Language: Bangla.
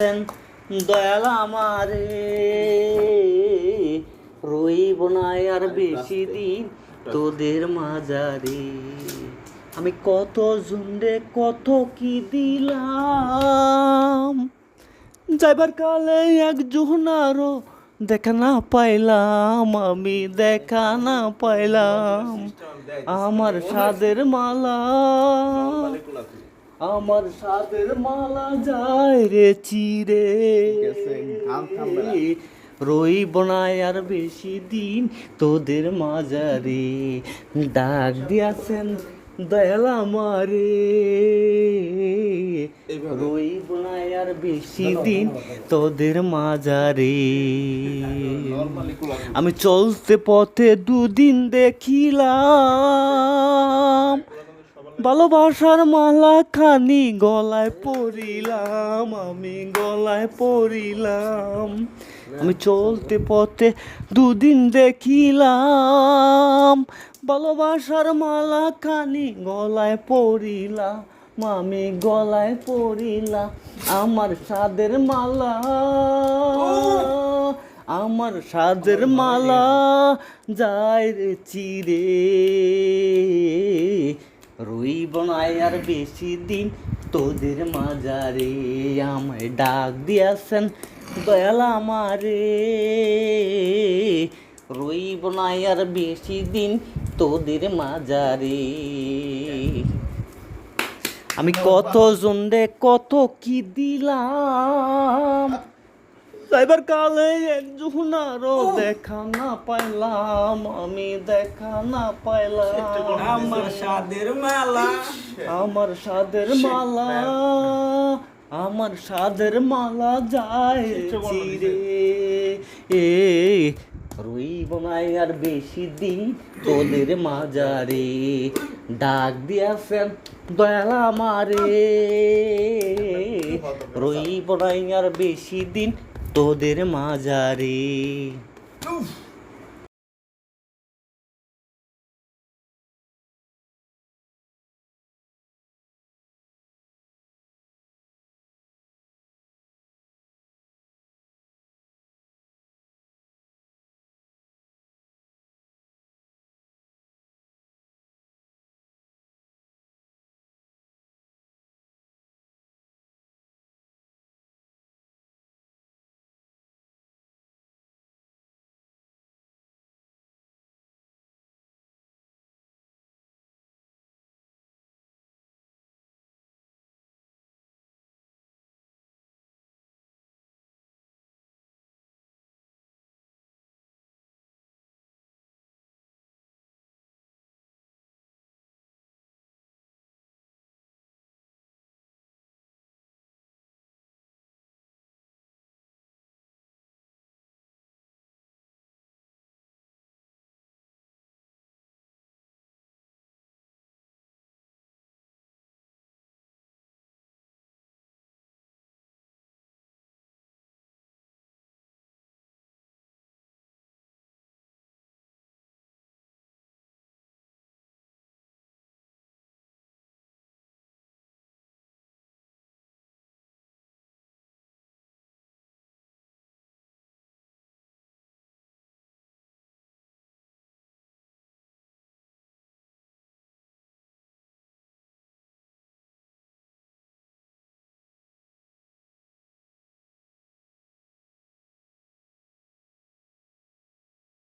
দয়াল আমারে রইব না আর বেশি দিন তোদের মাঝারে। আমি কত জুন্ডে কত কি দিলাম, যাইবার কালে এক জোহনারও দেখা না পাইলাম, আমি দেখা না পাইলাম। আমার সাদের মালা, আমার সাদের মালা যায় রে চিরে। রইব না আর বেশি দিন তোদের মাঝারে। ডাক দিয়াছেন দয়াল আমারে, রইব না আর বেশি দিন তোদের মাঝারে। আমি চলতে পথে দুদিন দেখিলাম, ভালোবাসার মালা খানি গলায় পরিলাম, আমি গলায় পরিলাম। আমি চলতে পথে দুদিন দেখিলাম, ভালোবাসার মালা খানি গলায় পরিলাম, আমি গলায় পরিলাম। আমার সাদের মালা, আমার সাদের মালা যায় রে চিরে। রইব না আর বেশি দিন তোদের মাঝারে। আমায় ডাক দিয়াছেন দয়াল আমারে, রইব না আর বেশি দিন তোদের মাঝারে। আমি কত জনরে কত কি দিলাম, যাইবার কালে এক জোহনারও দেখা না পাইলাম, আমি দেখা না পাইলাম। আমার সাদের মালা, আমার সাদের মালা, আমার সাদের মালা যায় চিরে। রইব না আর বেশি দিন তোদের মাঝারে। ডাক দিয়াছেন দয়াল আমারে, রইব না আর বেশি দিন তোদের মাঝারে।